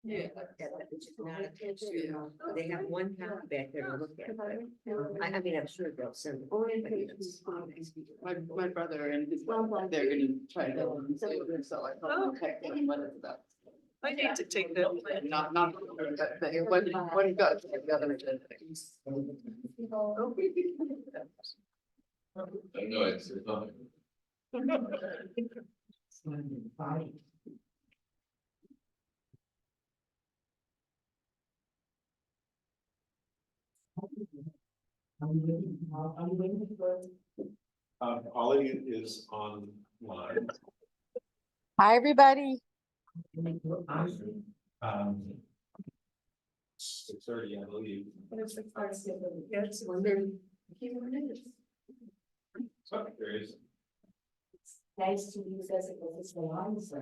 Yeah. Which is not attached to, they have one town back there to look at. I mean, I'm sure they'll send. My brother and his wife, they're gonna try to go, so I thought, check in what it's about. I need to take that. Not, one got the other. No, it's not. Ollie is online. Hi, everybody. 6:30, I believe. Yes. So there is. Nice to meet you guys. It's the lines.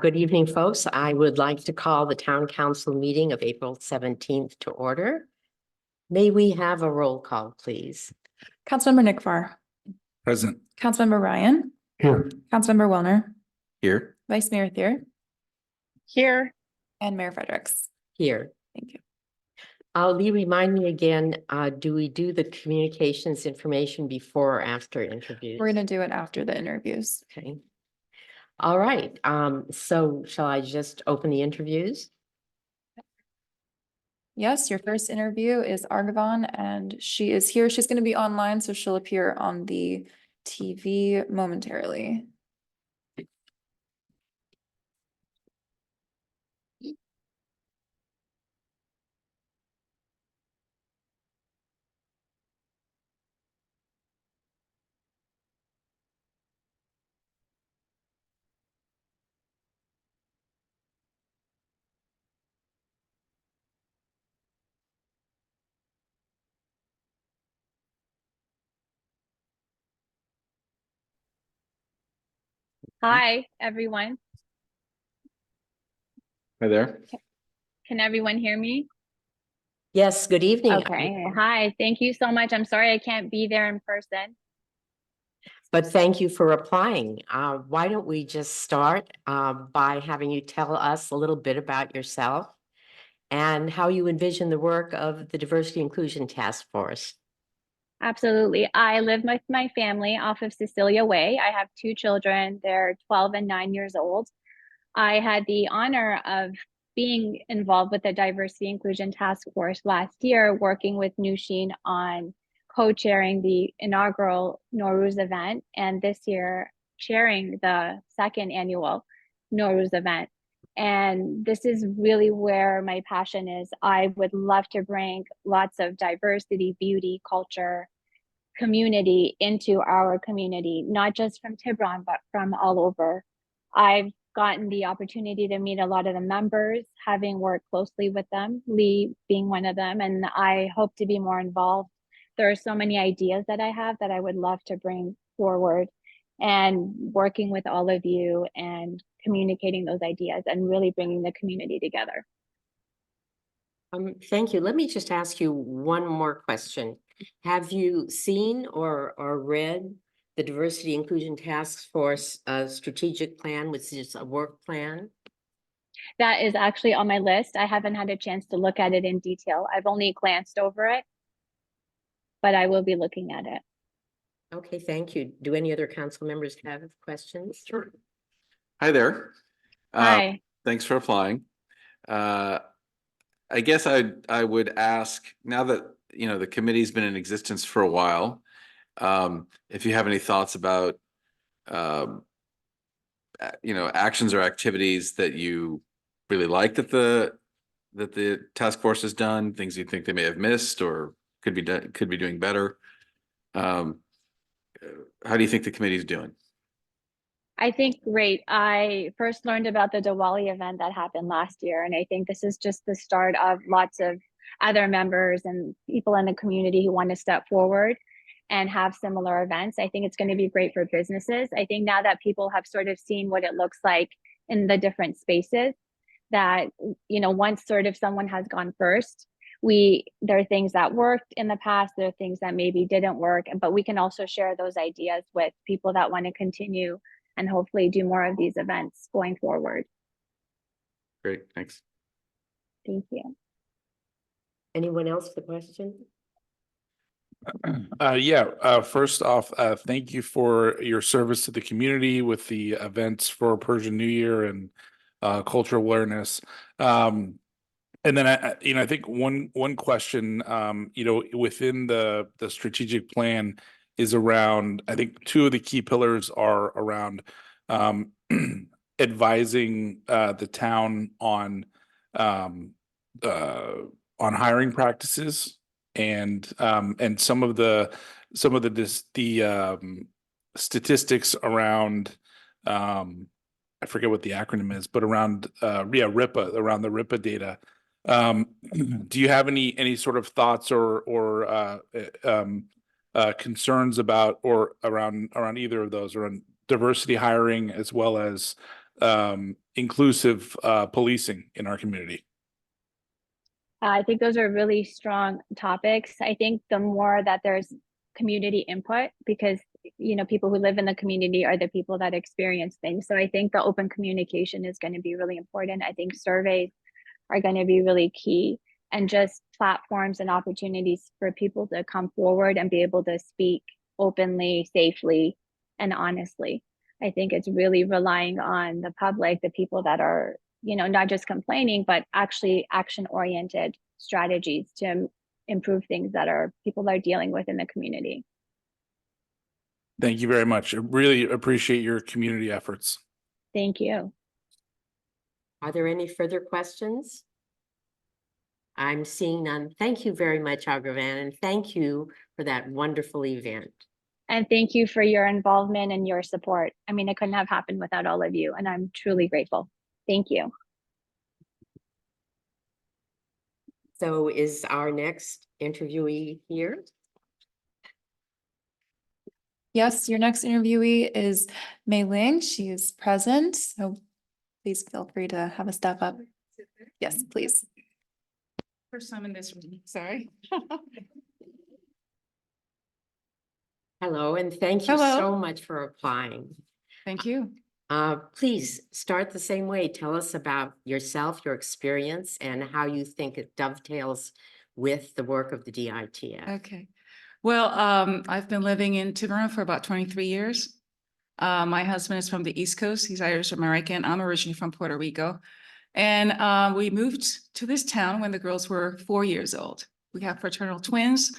Good evening, folks. I would like to call the town council meeting of April 17th to order. May we have a roll call, please? Councilmember Nick Farr, Present. Councilmember Ryan, Here. Councilmember Wellner, Here. Vice Mayor Thier, Here. and Mayor Fredericks. Here. Thank you. Lee, remind me again, do we do the communications information before or after interviews? We're gonna do it after the interviews. Okay. All right, so shall I just open the interviews? Yes, your first interview is Argavon, and she is here. She's gonna be online, so she'll appear on the TV momentarily. Hi, everyone. Hi there. Can everyone hear me? Yes, good evening. Okay. Hi, thank you so much. I'm sorry I can't be there in person. But thank you for applying. Why don't we just start by having you tell us a little bit about yourself and how you envision the work of the Diversity Inclusion Task Force. Absolutely. I live with my family off of Cecilia Way. I have two children. They're 12 and 9 years old. I had the honor of being involved with the Diversity Inclusion Task Force last year, working with Nushin on co-chairing the inaugural Nowruz event, and this year chairing the second annual Nowruz event. And this is really where my passion is. I would love to bring lots of diversity, beauty, culture, community into our community, not just from Tiburon, but from all over. I've gotten the opportunity to meet a lot of the members, having worked closely with them, Lee being one of them, and I hope to be more involved. There are so many ideas that I have that I would love to bring forward, and working with all of you and communicating those ideas and really bringing the community together. Thank you. Let me just ask you one more question. Have you seen or read the Diversity Inclusion Task Force strategic plan, which is a work plan? That is actually on my list. I haven't had a chance to look at it in detail. I've only glanced over it, but I will be looking at it. Okay, thank you. Do any other council members have questions? Sure. Hi there. Hi. Thanks for applying. I guess I would ask, now that the committee's been in existence for a while, if you have any thoughts about actions or activities that you really like that the task force has done, things you think they may have missed or could be doing better. How do you think the committee is doing? I think great. I first learned about the Diwali event that happened last year, and I think this is just the start of lots of other members and people in the community who want to step forward. and have similar events. I think it's going to be great for businesses. I think now that people have sort of seen what it looks like in the different spaces, that, you know, once sort of someone has gone first, there are things that worked in the past, there are things that maybe didn't work, but we can also share those ideas with people that want to continue and hopefully do more of these events going forward. Great, thanks. Thank you. Anyone else with a question? First off, thank you for your service to the community with the events for Persian New Year and cultural awareness. And then I think one question, within the strategic plan is around, I think two of the key pillars are around advising the town on hiring practices and some of the statistics around I forget what the acronym is, but around RIPA, around the RIPA data. Do you have any sort of thoughts or concerns about or around either of those, around diversity hiring as well as inclusive policing in our community? I think those are really strong topics. I think the more that there's community input, because, you know, people who live in the community are the people that experience things. So I think the open communication is going to be really important. I think surveys are going to be really key, and just platforms and opportunities for people to come forward and be able to speak openly, safely, and honestly. I think it's really relying on the public, the people that are, you know, not just complaining, but actually action-oriented strategies to improve things that people are dealing with in the community. Thank you very much. I really appreciate your community efforts. Thank you. Are there any further questions? I'm seeing none. Thank you very much, Argavan, and thank you for that wonderful event. And thank you for your involvement and your support. I mean, it couldn't have happened without all of you, and I'm truly grateful. Thank you. So is our next interviewee here? Yes, your next interviewee is Mei Ling. She is present, so please feel free to have a step up. Yes, please. First time in this room, sorry. Hello, and thank you Hello. so much for applying. Thank you. Please start the same way. Tell us about yourself, your experience, and how you think it dovetails with the work of the DITF. Okay. Well, I've been living in Tiburon for about 23 years. My husband is from the East Coast. He's Irish American. I'm originally from Puerto Rico. And we moved to this town when the girls were 4 years old. We have fraternal twins,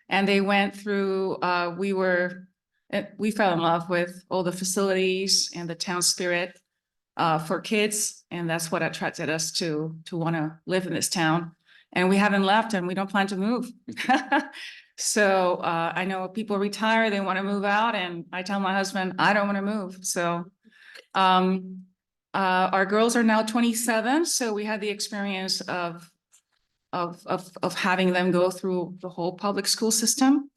and they went through, we fell in love with all the facilities and the town spirit for kids. And that's what attracted us to want to live in this town. And we haven't left, and we don't plan to move. So I know people retire, they want to move out, and I tell my husband, I don't want to move. So our girls are now 27, so we had the experience of having them go through the whole public school system.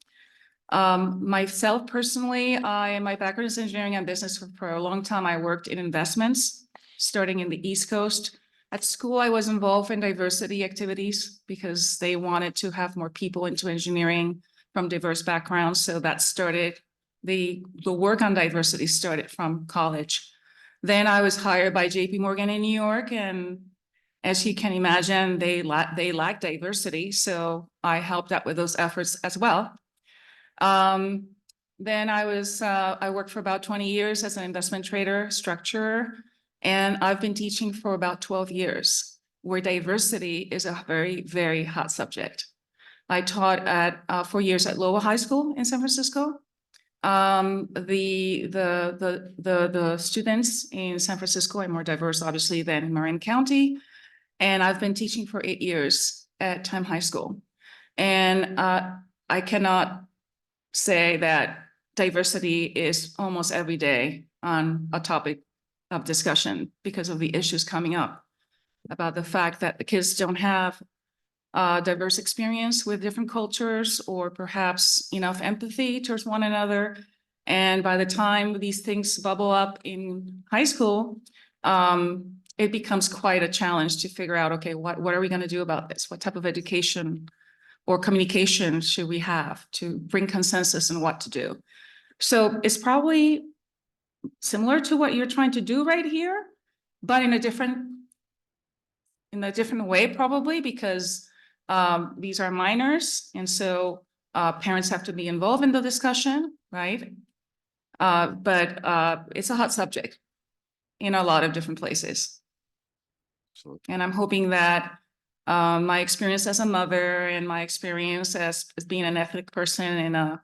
Myself personally, my background is engineering and business. For a long time, I worked in investments, starting in the East Coast. At school, I was involved in diversity activities because they wanted to have more people into engineering from diverse backgrounds. So that started, the work on diversity started from college. Then I was hired by JP Morgan in New York, and as you can imagine, they lack diversity. So I helped out with those efforts as well. Then I worked for about 20 years as an investment trader, structurer, and I've been teaching for about 12 years, where diversity is a very, very hot subject. I taught at 4 years at Lowell High School in San Francisco. The students in San Francisco are more diverse, obviously, than Marin County. And I've been teaching for 8 years at Time High School. And I cannot say that diversity is almost every day on a topic of discussion because of the issues coming up about the fact that the kids don't have diverse experience with different cultures, or perhaps enough empathy towards one another. And by the time these things bubble up in high school, it becomes quite a challenge to figure out, okay, what are we going to do about this? What type of education or communication should we have to bring consensus on what to do? So it's probably similar to what you're trying to do right here, but in a different way, probably, because these are minors, and so parents have to be involved in the discussion, right? But it's a hot subject in a lot of different places. Absolutely. And I'm hoping that my experience as a mother and my experience as being an ethnic person in a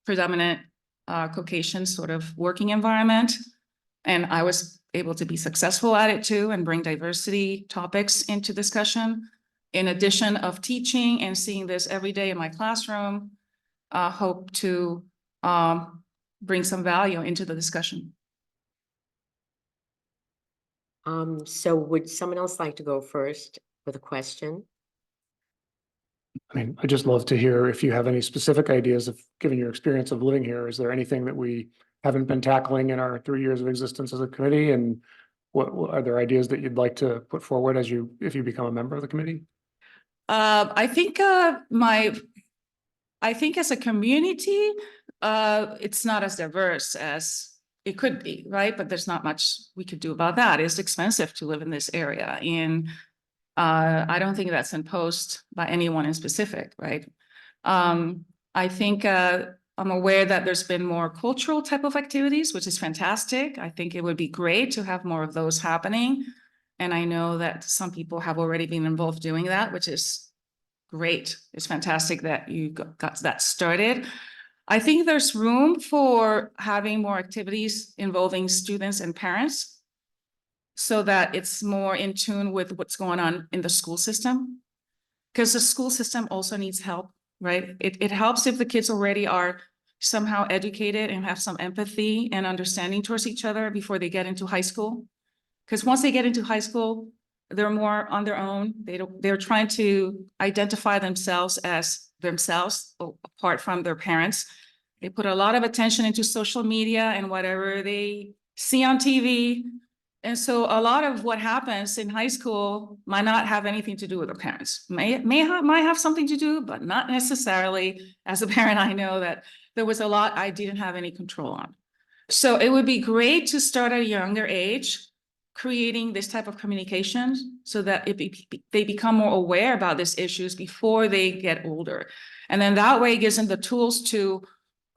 predominant Caucasian sort of working environment, and I was able to be successful at it too, and bring diversity topics into discussion, in addition of teaching and seeing this every day in my classroom, hope to bring some value into the discussion. So would someone else like to go first with a question? I mean, I'd just love to hear if you have any specific ideas of, given your experience of living here, is there anything that we haven't been tackling in our 3 years of existence as a committee? And what are there ideas that you'd like to put forward if you become a member of the committee? I think as a community, it's not as diverse as it could be, right? But there's not much we could do about that. It's expensive to live in this area, and I don't think that's imposed by anyone in specific, right? I think I'm aware that there's been more cultural type of activities, which is fantastic. I think it would be great to have more of those happening. And I know that some people have already been involved doing that, which is great. It's fantastic that you got that started. I think there's room for having more activities involving students and parents, so that it's more in tune with what's going on in the school system. Because the school system also needs help, right? It helps if the kids already are somehow educated and have some empathy and understanding towards each other before they get into high school. Because once they get into high school, they're more on their own. They're trying to identify themselves as themselves apart from their parents. They put a lot of attention into social media and whatever they see on TV. And so a lot of what happens in high school might not have anything to do with the parents. Might have something to do, but not necessarily. As a parent, I know that there was a lot I didn't have any control on. So it would be great to start at a younger age, creating this type of communication, so that they become more aware about these issues before they get older. And then that way it gives them the tools to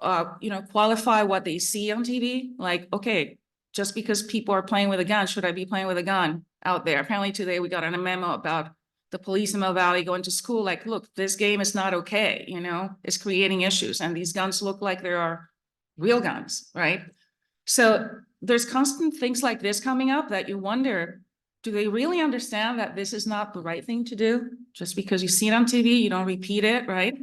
qualify what they see on TV. Like, okay, just because people are playing with a gun, should I be playing with a gun out there? Apparently today we got a memo about the police in Mill Valley going to school, like, look, this game is not okay, it's creating issues, and these guns look like they are real guns, right? So there's constant things like this coming up that you wonder, do they really understand that this is not the right thing to do? Just because you see it on TV, you don't repeat it, right?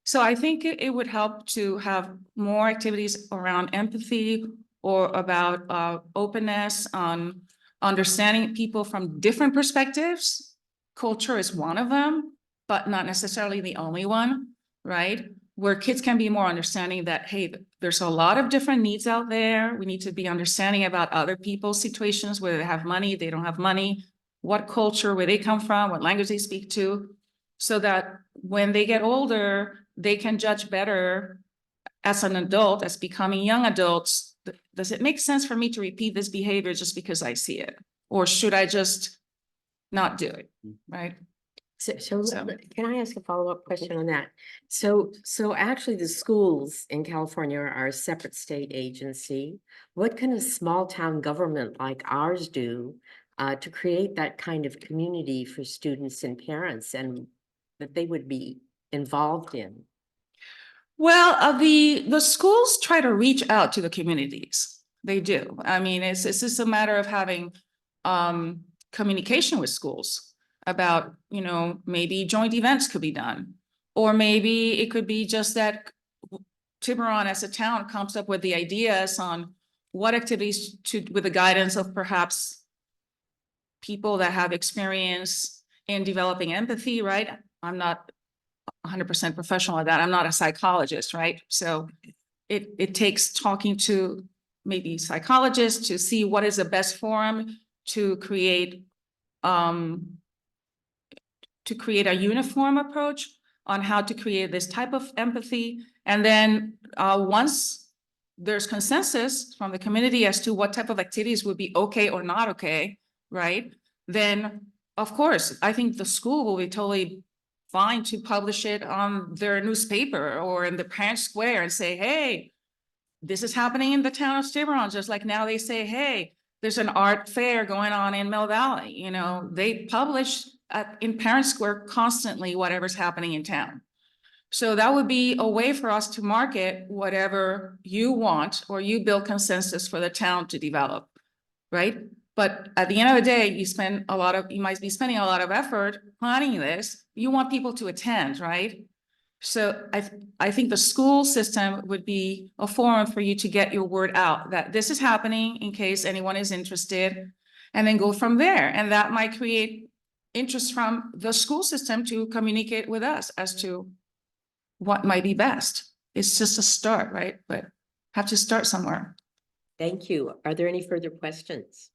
So I think it would help to have more activities around empathy, or about openness on understanding people from different perspectives. Culture is one of them, but not necessarily the only one, right? Where kids can be more understanding that, hey, there's a lot of different needs out there. We need to be understanding about other people's situations, whether they have money, they don't have money, what culture, where they come from, what language they speak to, so that when they get older, they can judge better as an adult, as becoming young adults. Does it make sense for me to repeat this behavior just because I see it? Or should I just not do it, right? So So- can I ask a follow-up question on that? So actually the schools in California are a separate state agency. What can a small town government like ours do to create that kind of community for students and parents, and that they would be involved in? Well, the schools try to reach out to the communities. They do. I mean, it's just a matter of having communication with schools about, maybe joint events could be done. Or maybe it could be just that Tiburon as a town comes up with the ideas on what activities with the guidance of perhaps people that have experience in developing empathy, right? I'm not 100% professional at that. I'm not a psychologist, right? So it takes talking to maybe psychologists to see what is the best forum to create a uniform approach on how to create this type of empathy. And then once there's consensus from the community as to what type of activities would be okay or not okay, right? Then, of course, I think the school will be totally fine to publish it on their newspaper or in the parent square and say, hey, this is happening in the town of Tiburon, just like now they say, hey, there's an art fair going on in Mill Valley. You know, they publish in Parent Square constantly whatever's happening in town. So that would be a way for us to market whatever you want or you build consensus for the town to develop, right? But at the end of the day, you might be spending a lot of effort planning this. You want people to attend, right? So I think the school system would be a forum for you to get your word out that this is happening in case anyone is interested, and then go from there. And that might create interest from the school system to communicate with us as to what might be best. It's just a start, right? But have to start somewhere. Thank you. Are there any further questions?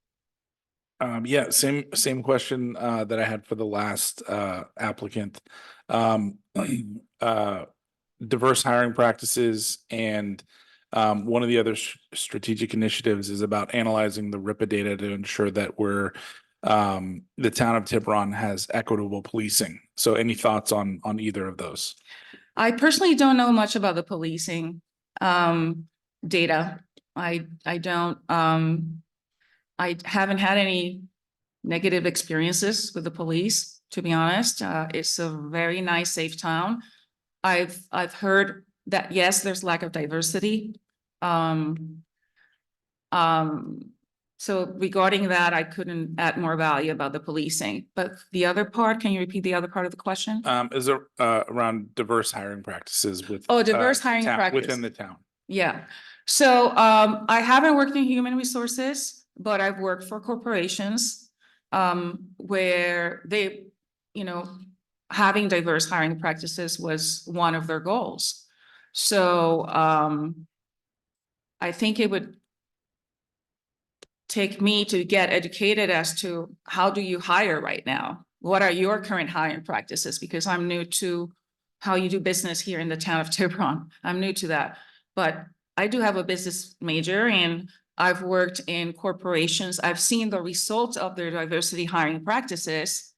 Yeah, same question that I had for the last applicant. Diverse hiring practices, and one of the other strategic initiatives is about analyzing the RIPA data to ensure that the town of Tiburon has equitable policing. So any thoughts on either of those? I personally don't know much about the policing data. I don't I haven't had any negative experiences with the police, to be honest. It's a very nice, safe town. I've heard that, yes, there's lack of diversity. So regarding that, I couldn't add more value about the policing. But the other part, can you repeat the other part of the question? Is there around diverse hiring practices with Diverse hiring practice within the town? Yeah. So I haven't worked in human resources, but I've worked for corporations where they, having diverse hiring practices was one of their goals. So I think it would take me to get educated as to how do you hire right now? What are your current hiring practices? Because I'm new to how you do business here in the town of Tiburon. I'm new to that, but I do have a business major and I've worked in corporations. I've seen the results of their diversity hiring practices.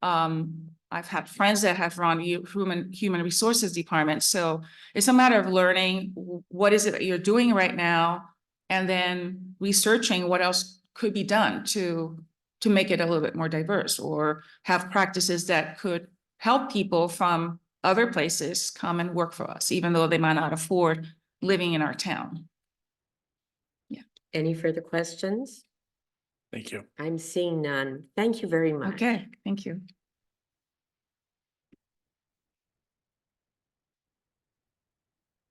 I've had friends that have run human resources departments. So it's a matter of learning what is it that you're doing right now, and then researching what else could be done to make it a little bit more diverse, or have practices that could help people from other places come and work for us, even though they might not afford living in our town. Yeah. Any further questions? Thank you. I'm seeing none. Thank you very much. Okay, thank you.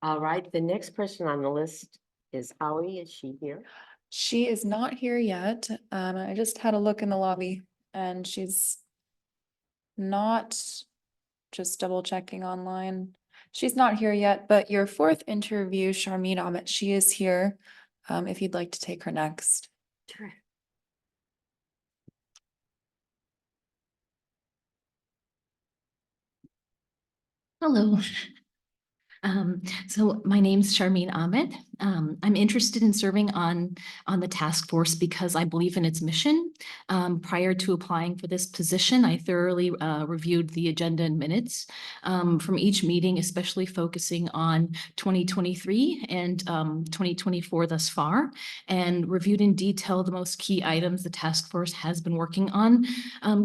All right, the next person on the list is Howie. Is she here? She is not here yet. I just had a look in the lobby and she's not, just double checking online. She's not here yet, but your fourth interview, Sharmeen Ahmed, she is here. If you'd like to take her next. Sure. Hello. So my name's Sharmeen Ahmed. I'm interested in serving on the task force because I believe in its mission. Prior to applying for this position, I thoroughly reviewed the agenda and minutes from each meeting, especially focusing on 2023 and 2024 thus far, and reviewed in detail the most key items the task force has been working on,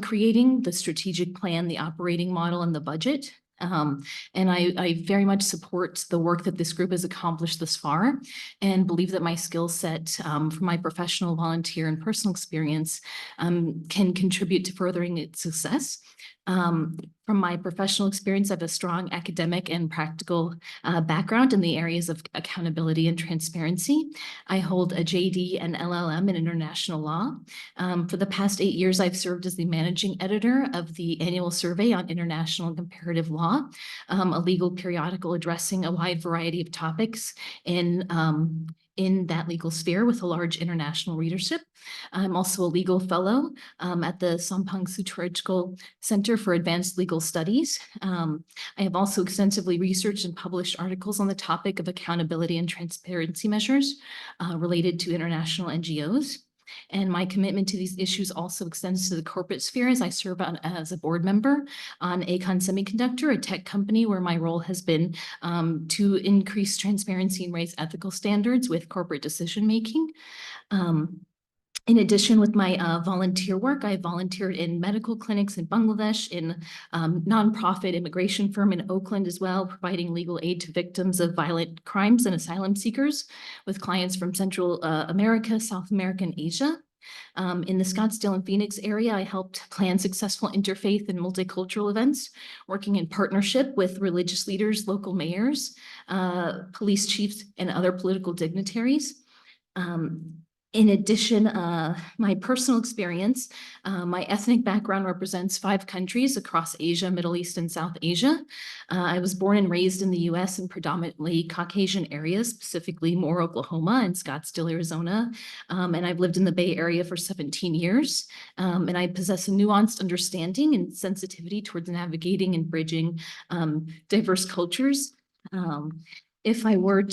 creating the strategic plan, the operating model, and the budget. And I very much support the work that this group has accomplished thus far, and believe that my skill set from my professional, volunteer, and personal experience can contribute to furthering its success. From my professional experience, I have a strong academic and practical background in the areas of accountability and transparency. I hold a JD and LLM in international law. For the past 8 years, I've served as the managing editor of the annual survey on international and comparative law, a legal periodical addressing a wide variety of topics in that legal sphere with a large international readership. I'm also a legal fellow at the Sampang Sutrajgal Center for Advanced Legal Studies. I have also extensively researched and published articles on the topic of accountability and transparency measures related to international NGOs. And my commitment to these issues also extends to the corporate sphere as I serve as a board member on Aecon Semiconductor, a tech company where my role has been to increase transparency and raise ethical standards with corporate decision-making. In addition, with my volunteer work, I volunteered in medical clinics in Bangladesh, in nonprofit immigration firm in Oakland as well, providing legal aid to victims of violent crimes and asylum seekers with clients from Central America, South America, and Asia. In the Scottsdale and Phoenix area, I helped plan successful interfaith and multicultural events, working in partnership with religious leaders, local mayors, police chiefs, and other political dignitaries. In addition, my personal experience, my ethnic background represents 5 countries across Asia, Middle East, and South Asia. I was born and raised in the US in predominantly Caucasian areas, specifically Moore, Oklahoma, and Scottsdale, Arizona. And I've lived in the Bay Area for 17 years. And I possess a nuanced understanding and sensitivity towards navigating and bridging diverse cultures. If I were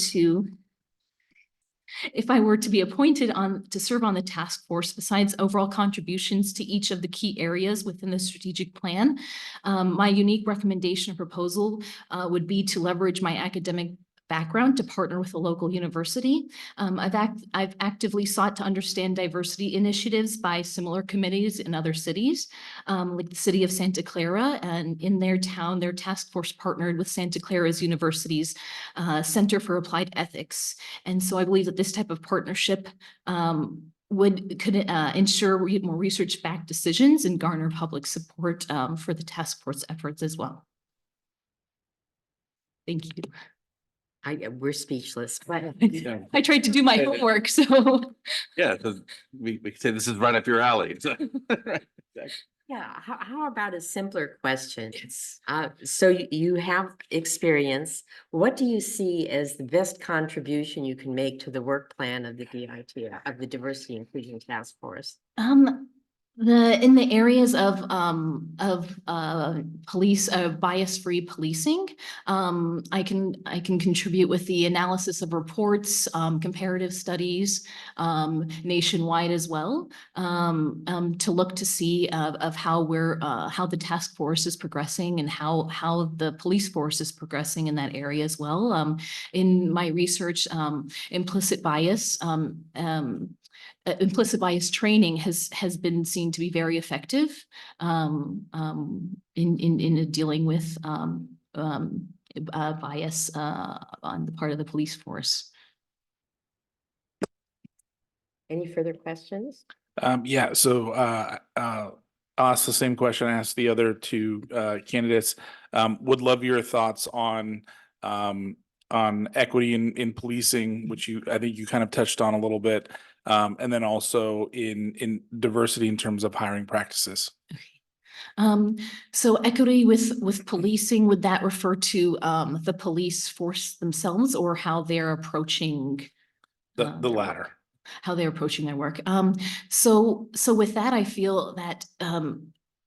to be appointed to serve on the task force, besides overall contributions to each of the key areas within the strategic plan, my unique recommendation or proposal would be to leverage my academic background to partner with a local university. I've actively sought to understand diversity initiatives by similar committees in other cities, like the city of Santa Clara, and in their town, their task force partnered with Santa Clara's University's Center for Applied Ethics. And so I believe that this type of partnership could ensure more research-backed decisions and garner public support for the task force efforts as well. Thank you. We're speechless, but Yeah. I tried to do my homework, so. Yeah, so we could say this is right up your alley. So, right, exactly. yeah, how about a simpler question? So you have experience. What do you see as the best contribution you can make to the work plan of the DIT, of the Diversity Inclusion Task Force? In the areas of police bias-free policing, I can contribute with the analysis of reports, comparative studies, nationwide as well, to look to see of how the task force is progressing and how the police force is progressing in that area as well. In my research, implicit bias training has been seen to be very effective in dealing with bias on the part of the police force. Any further questions? Yeah, so I'll ask the same question I asked the other 2 candidates. Would love your thoughts on equity in policing, which I think you kind of touched on a little bit. And then also in diversity in terms of hiring practices. So equity with policing, would that refer to the police force themselves or how they're approaching The latter. how they're approaching their work? So with that, I feel that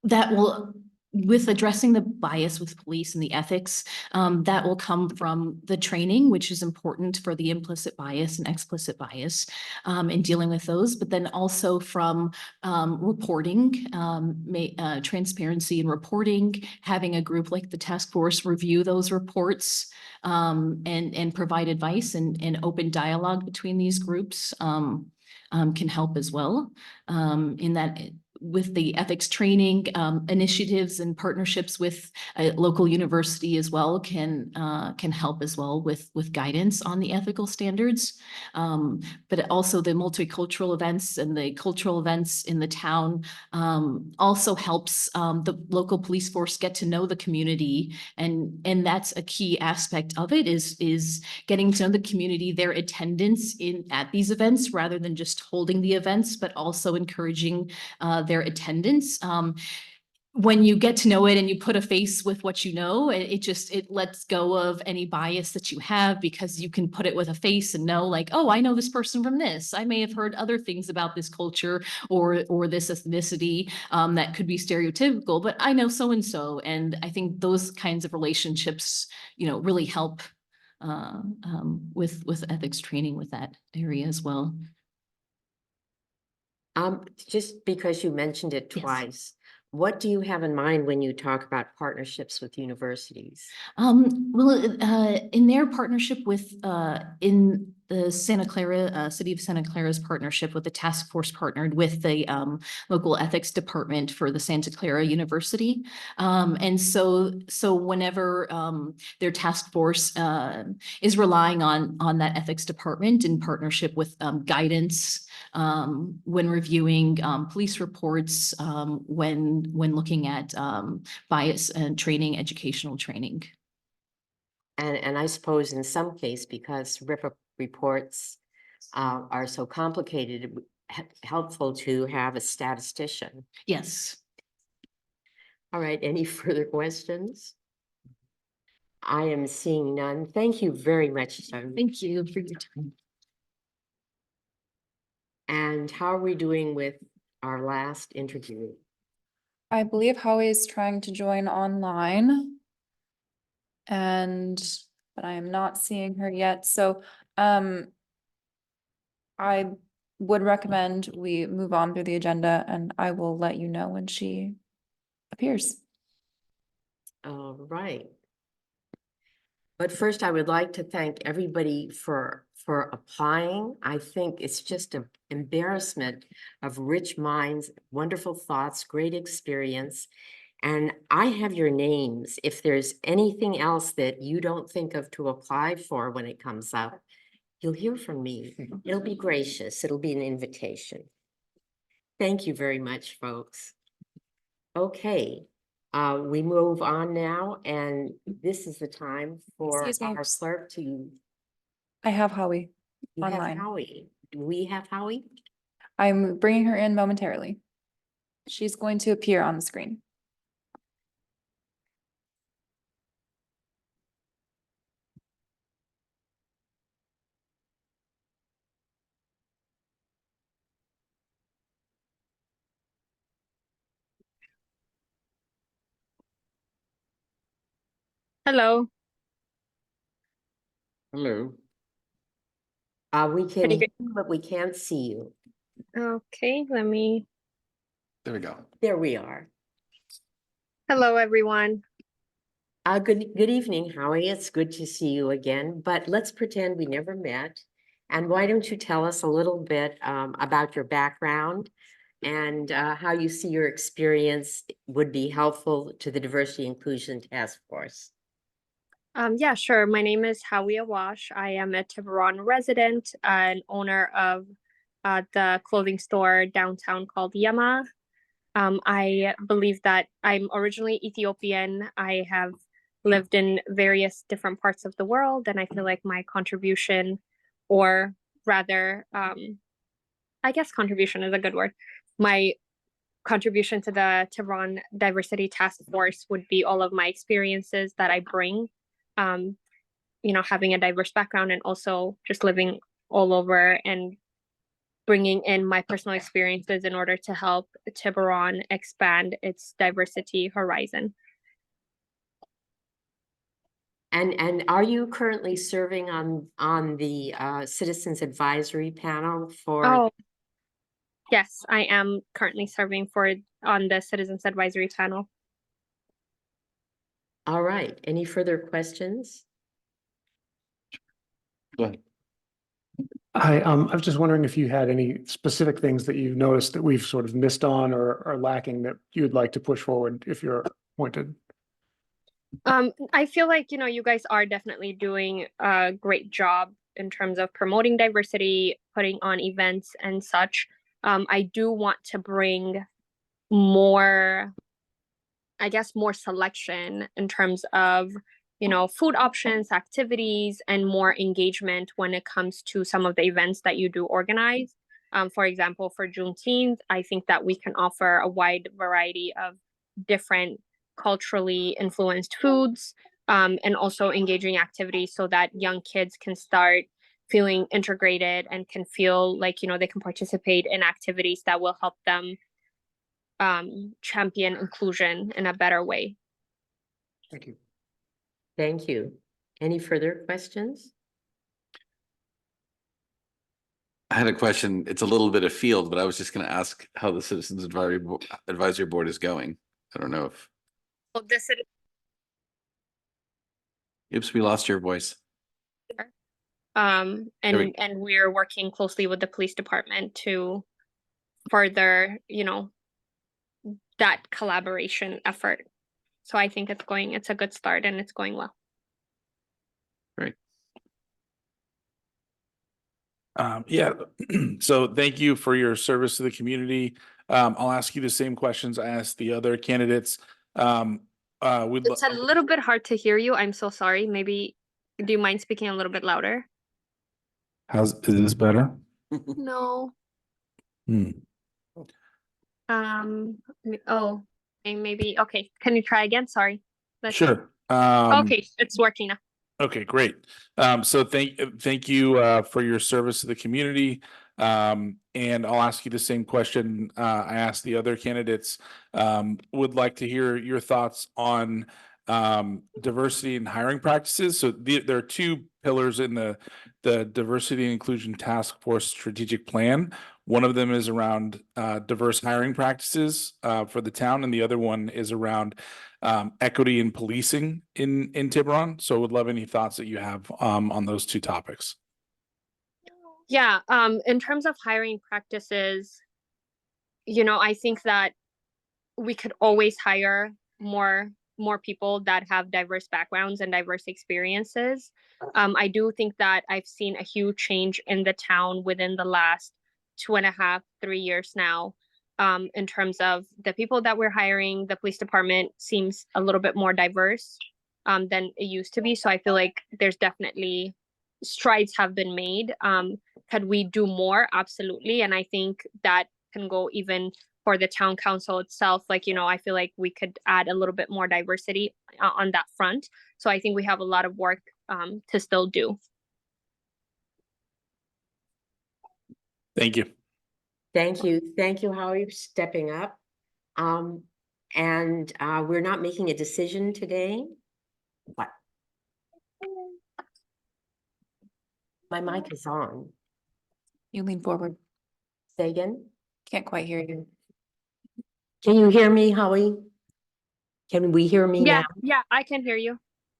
that will, with addressing the bias with police and the ethics, that will come from the training, which is important for the implicit bias and explicit bias in dealing with those, but then also from reporting, transparency and reporting, having a group like the task force review those reports and provide advice and open dialogue between these groups can help as well in that with the ethics training initiatives and partnerships with a local university as well can help as well with guidance on the ethical standards. But also the multicultural events and the cultural events in the town also helps the local police force get to know the community, and that's a key aspect of it is getting to know the community, their attendance at these events rather than just holding the events, but also encouraging their attendance. When you get to know it and you put a face with what you know, it lets go of any bias that you have, because you can put it with a face and know like, oh, I know this person from this. I may have heard other things about this culture or this ethnicity that could be stereotypical, but I know so-and-so. And I think those kinds of relationships, really help with ethics training with that area as well. Just because you mentioned it Yes. twice, what do you have in mind when you talk about partnerships with universities? In their partnership with, in the Santa Clara, City of Santa Clara's partnership with the task force partnered with the local ethics department for the Santa Clara University. And so whenever their task force is relying on that ethics department in partnership with guidance when reviewing police reports, when looking at bias and training, educational training. And I suppose in some case, because RIPA reports are so complicated, it would helpful to have a statistician. Yes. All right, any further questions? I am seeing none. Thank you very much, Tony. Thank you for your time. And how are we doing with our last interview? I believe Howie is trying to join online. But I am not seeing her yet, so, I would recommend we move on through the agenda and I will let you know when she appears. All right. But first, I would like to thank everybody for applying. I think it's just an embarrassment of rich minds, wonderful thoughts, great experience. And I have your names. If there's anything else that you don't think of to apply for when it comes up, you'll hear from me. It'll be gracious. It'll be an invitation. Thank you very much, folks. Okay, we move on now, and this is the time for Excuse me. our clerk to. I have Howie We have online. Howie. Do we have Howie? I'm bringing her in momentarily. She's going to appear on the screen. Hello. Hello. We can Can you hear you, but we can't see you. Okay, let me. There we go. There we are. Hello, everyone. Good evening, Howie. It's good to see you again, but let's pretend we never met. And why don't you tell us a little bit about your background and how you see your experience would be helpful to the Diversity Inclusion Task Force. Yeah, sure. My name is Howie Awash. I am a Tiburon resident and owner of the clothing store downtown called Yama. I believe that I'm originally Ethiopian. I have lived in various different parts of the world, and I feel like my contribution, or rather, I guess contribution is a good word. My contribution to the Tiburon Diversity Task Force would be all of my experiences that I bring, having a diverse background and also just living all over and bringing in my personal experiences in order to help Tiburon expand its diversity horizon. And are you currently serving on the Citizens Advisory Panel for? Oh, yes, I am currently serving on the Citizens Advisory Panel. All right. Any further questions? Go ahead. I was just wondering if you had any specific things that you've noticed that we've sort of missed on or are lacking that you'd like to push forward if you're appointed. I feel like, you guys are definitely doing a great job in terms of promoting diversity, putting on events and such. I do want to bring more, I guess, more selection in terms of, food options, activities, and more engagement when it comes to some of the events that you do organize. For example, for Juneteenth, I think that we can offer a wide variety of different culturally influenced foods, and also engaging activities so that young kids can start feeling integrated and can feel like, they can participate in activities that will help them champion inclusion in a better way. Thank you. Thank you. Any further questions? I had a question. It's a little bit of field, but I was just going to ask how the Citizens Advisory Board is going. I don't know if, Well, this is oops, we lost your voice. and we- and we're working closely with the police department to further, that collaboration effort. So I think it's a good start and it's going well. Great. Yeah, so thank you for your service to the community. I'll ask you the same questions I asked the other candidates. It's a little bit hard to hear you. I'm so sorry. Maybe, do you mind speaking a little bit louder? Is this better? No. Hmm. Oh, maybe, okay. Can you try again? Sorry. Sure. Okay, it's working now. Okay, great. So thank you for your service to the community. And I'll ask you the same question I asked the other candidates. Would like to hear your thoughts on diversity and hiring practices. So there are two pillars in the Diversity and Inclusion Task Force strategic plan. One of them is around diverse hiring practices for the town, and the other one is around equity in policing in Tiburon. So would love any thoughts that you have on those two topics. Yeah, in terms of hiring practices, I think that we could always hire more people that have diverse backgrounds and diverse experiences. I do think that I've seen a huge change in the town within the last 2.5, 3 years now. In terms of the people that we're hiring, the police department seems a little bit more diverse than it used to be. So I feel like there's definitely strides have been made. Could we do more? Absolutely. And I think that can go even for the town council itself. Like, I feel like we could add a little bit more diversity on that front. So I think we have a lot of work to still do. Thank you. Thank you. Thank you, Howie, for stepping up. And we're not making a decision today. What? My mic is on. You lean forward. Say again? Can't quite hear you. Can you hear me, Howie? Can we hear me now? Yeah, I can hear you.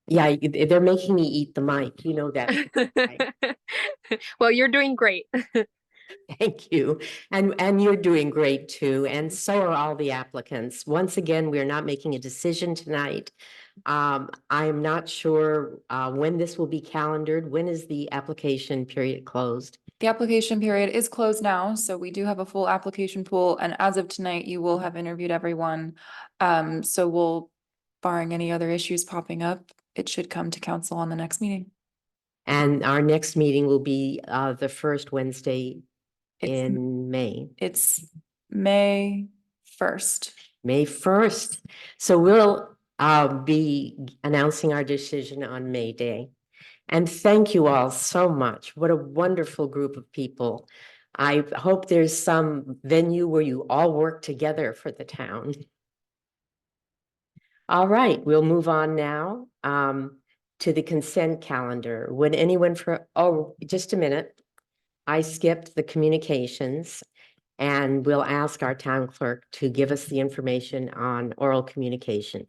Yeah, they're making me eat the mic. You know that. Well, you're doing great. Thank you. And you're doing great too. And so are all the applicants. Once again, we're not making a decision tonight. I am not sure when this will be calendared. When is the application period closed? The application period is closed now, so we do have a full application pool, and as of tonight, you will have interviewed everyone. So we'll, barring any other issues popping up, it should come to council on the next meeting. And our next meeting will be the first Wednesday It's- in May. It's May 1st. May 1st. So we'll be announcing our decision on May Day. And thank you all so much. What a wonderful group of people. I hope there's some venue where you all work together for the town. All right, we'll move on now to the consent calendar. Would anyone just a minute. I skipped the communications, and we'll ask our town clerk to give us the information on oral communication.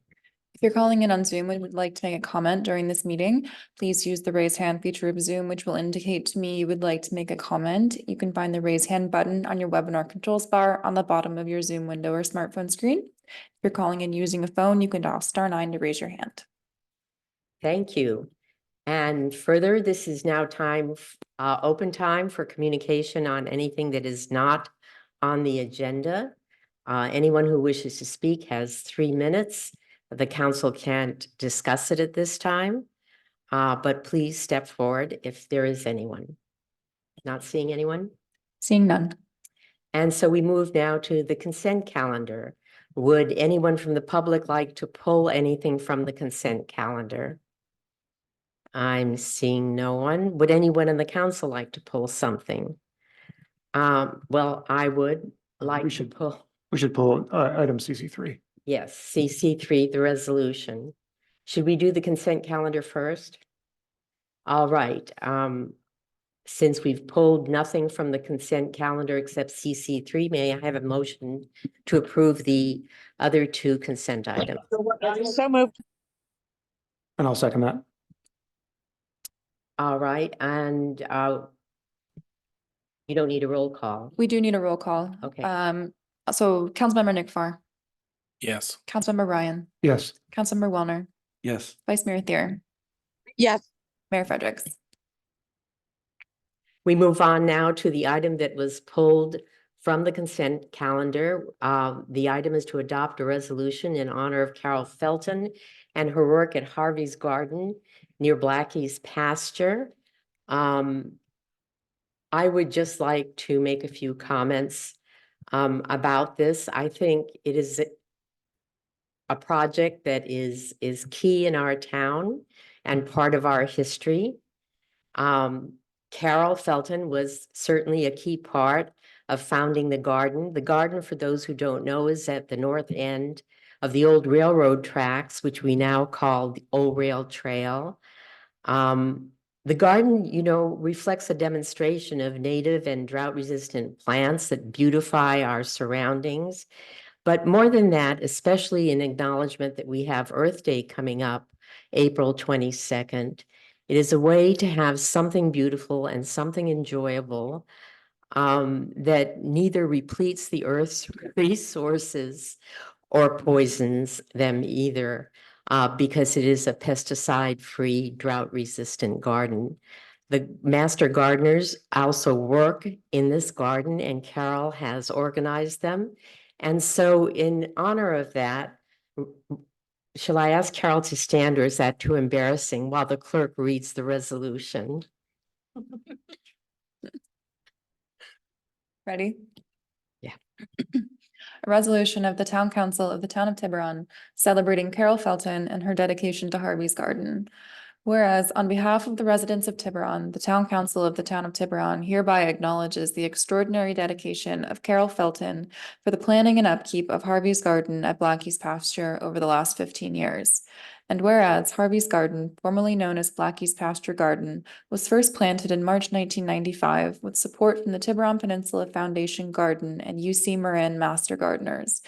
If you're calling in on Zoom and would like to make a comment during this meeting, please use the raise hand feature of Zoom, which will indicate to me you would like to make a comment. You can find the raise hand button on your webinar controls bar on the bottom of your Zoom window or smartphone screen. If you're calling in using a phone, you can dial *9 to raise your hand. Thank you. And further, this is now open time for communication on anything that is not on the agenda. Anyone who wishes to speak has 3 minutes. The council can't discuss it at this time, but please step forward if there is anyone. Not seeing anyone? Seeing none. And so we move now to the consent calendar. Would anyone from the public like to pull anything from the consent calendar? I'm seeing no one. Would anyone in the council like to pull something? Well, I would like to should- pull, We should pull item CC3. yes, CC3, the resolution. Should we do the consent calendar first? All right. Since we've pulled nothing from the consent calendar except CC3, may I have a motion to approve the other 2 consent items? So moved. And I'll second that. All right, and you don't need a roll call. We do need a roll call. Okay. So Councilmember Nick Farr, Yes. Councilmember Ryan, Yes. Councilmember Wellner, Yes. Vice Mayor Thier, Yes. Mayor Fredericks. We move on now to the item that was pulled from the consent calendar. The item is to adopt a resolution in honor of Carol Felton and her work at Harvey's Garden near Blackie's pasture. I would just like to make a few comments about this. I think it is a project that is key in our town and part of our history. Carol Felton was certainly a key part of founding the garden. The garden, for those who don't know, is at the north end of the old railroad tracks, which we now call the Old Rail Trail. The garden, reflects a demonstration of native and drought-resistant plants that beautify our surroundings. But more than that, especially in acknowledgement that we have Earth Day coming up, April 22nd, it is a way to have something beautiful and something enjoyable that neither depletes the Earth's resources or poisons them either, because it is a pesticide-free, drought-resistant garden. The master gardeners also work in this garden, and Carol has organized them. And so in honor of that, shall I ask Carol to stand, or is that too embarrassing while the clerk reads the resolution? Ready? Yeah. A resolution of the Town Council of the Town of Tiburon celebrating Carol Felton and her dedication to Harvey's Garden. Whereas on behalf of the residents of Tiburon, the Town Council of the Town of Tiburon hereby acknowledges the extraordinary dedication of Carol Felton for the planning and upkeep of Harvey's Garden at Blackie's pasture over the last 15 years. And whereas Harvey's Garden, formerly known as Blackie's Pasture Garden, was first planted in March 1995 with support from the Tiburon Peninsula Foundation Garden and UC Marin Master Gardeners.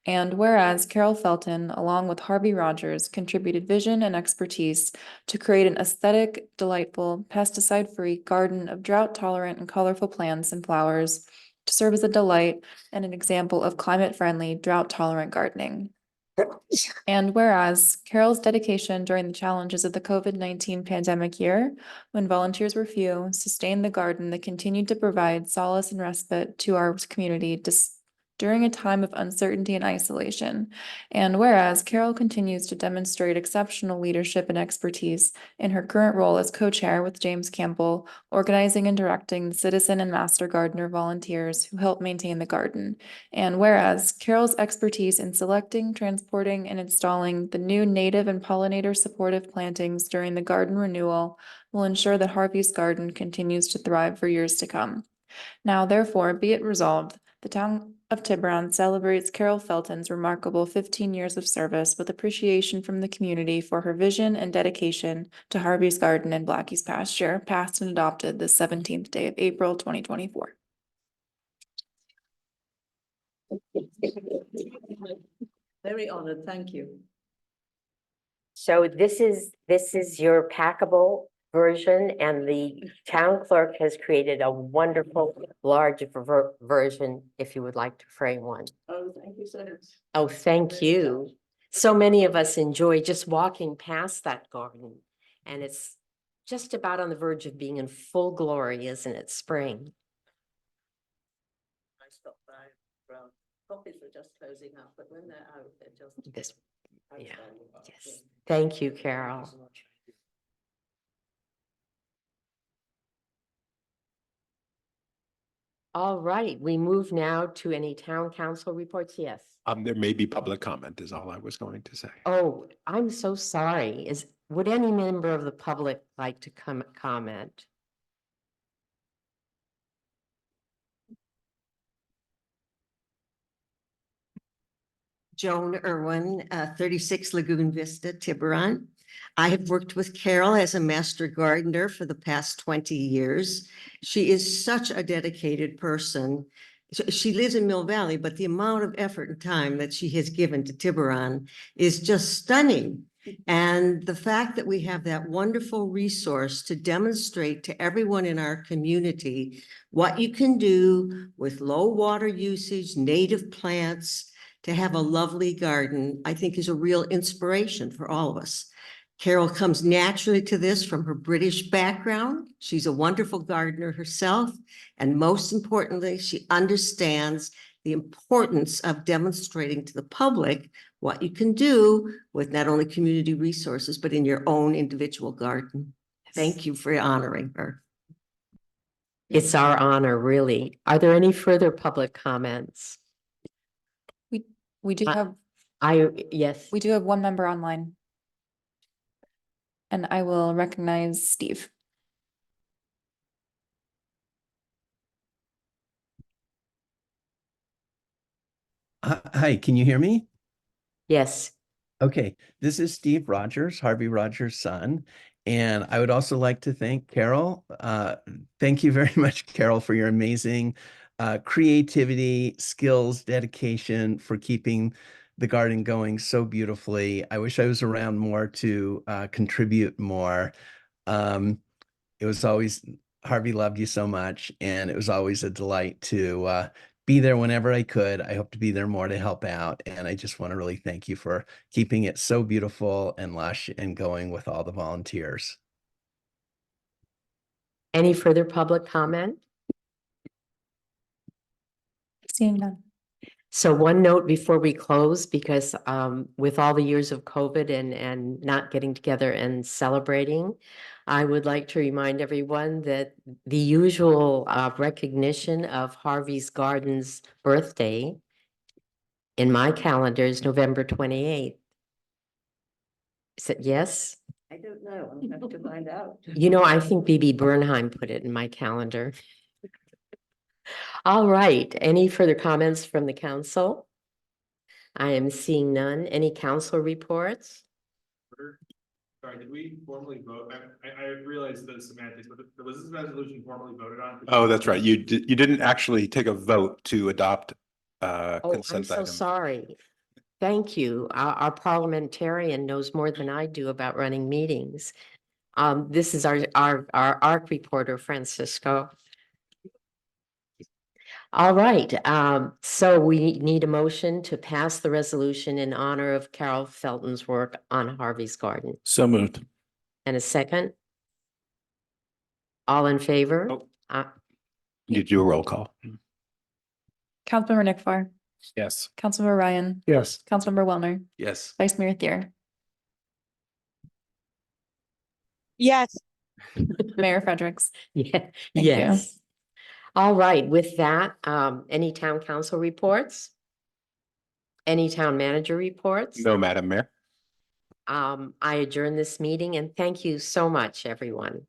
And whereas Carol Felton, along with Harvey Rogers, contributed vision and expertise to create an aesthetic, delightful, pesticide-free garden of drought-tolerant and colorful plants and flowers to serve as a delight and an example of climate-friendly, drought-tolerant gardening. And whereas Carol's dedication during the challenges of the COVID-19 pandemic year, when volunteers were few, sustained the garden that continued to provide solace and respite to our community during a time of uncertainty and isolation. And whereas Carol continues to demonstrate exceptional leadership and expertise in her current role as co-chair with James Campbell, organizing and directing the citizen and master gardener volunteers who help maintain the garden. And whereas Carol's expertise in selecting, transporting, and installing the new native and pollinator supportive plantings during the garden renewal will ensure that Harvey's Garden continues to thrive for years to come. Now, therefore, be it resolved, the Town of Tiburon celebrates Carol Felton's remarkable 15 years of service with appreciation from the community for her vision and dedication to Harvey's Garden and Blackie's pasture, passed and adopted the 17th day of April, 2024. Very honored, thank you. So this is your packable version, and the town clerk has created a wonderful large version if you would like to frame one. Oh, thank you so much. Oh, thank you. So many of us enjoy just walking past that garden, and it's just about on the verge of being in full glory, isn't it? Spring. I stopped by, well, copies are just closing up, but when they're out, they're just. This, yeah, outstanding. yes. Thank you, Carol. All right, we move now to any town council reports. Yes. There may be public comment is all I was going to say. Oh, I'm so sorry. Would any member of the public like to comment? Joan Irwin, 36 Lagoon Vista, Tiburon. I have worked with Carol as a master gardener for the past 20 years. She is such a dedicated person. She lives in Mill Valley, but the amount of effort and time that she has given to Tiburon is just stunning. And the fact that we have that wonderful resource to demonstrate to everyone in our community what you can do with low water usage, native plants, to have a lovely garden, I think is a real inspiration for all of us. Carol comes naturally to this from her British background. She's a wonderful gardener herself. And most importantly, she understands the importance of demonstrating to the public what you can do with not only community resources, but in your own individual garden. Thank you for honoring her. It's our honor, really. Are there any further public comments? We do have, Yes. we do have one member online. And I will recognize Steve. Hi, can you hear me? Yes. Okay, this is Steve Rogers, Harvey Rogers' son. And I would also like to thank Carol. Thank you very much, Carol, for your amazing creativity, skills, dedication, for keeping the garden going so beautifully. I wish I was around more to contribute more. It was always, Harvey loved you so much, and it was always a delight to be there whenever I could. I hope to be there more to help out. And I just want to really thank you for keeping it so beautiful and lush and going with all the volunteers. Any further public comment? Seeing none. So one note before we close, because with all the years of COVID and not getting together and celebrating, I would like to remind everyone that the usual recognition of Harvey's Garden's birthday in my calendar is November 28th. Is it yes? I don't know, I'll have to find out. You know, I think BB Bernheim put it in my calendar. All right, any further comments from the council? I am seeing none. Any council reports? Sorry, did we formally vote? I realized the semantics, but was this resolution formally voted on? Oh, that's right. You didn't actually take a vote to adopt Oh, I'm consent so item. sorry. Thank you. Our parliamentarian knows more than I do about running meetings. This is our ARC reporter, Francisco. All right, so we need a motion to pass the resolution in honor of Carol Felton's work on Harvey's Garden. So moved. And a second? All in favor? Oh. You do a roll call. Councilmember Nick Farr, Yes. Councilmember Ryan, Yes. Councilmember Wellner, Yes. Vice Mayor Thier, Yes. Mayor Fredericks. Yeah, Thank you. yes. All right, with that, any town council reports? Any town manager reports? No, Madam Mayor. I adjourn this meeting and thank you so much, everyone.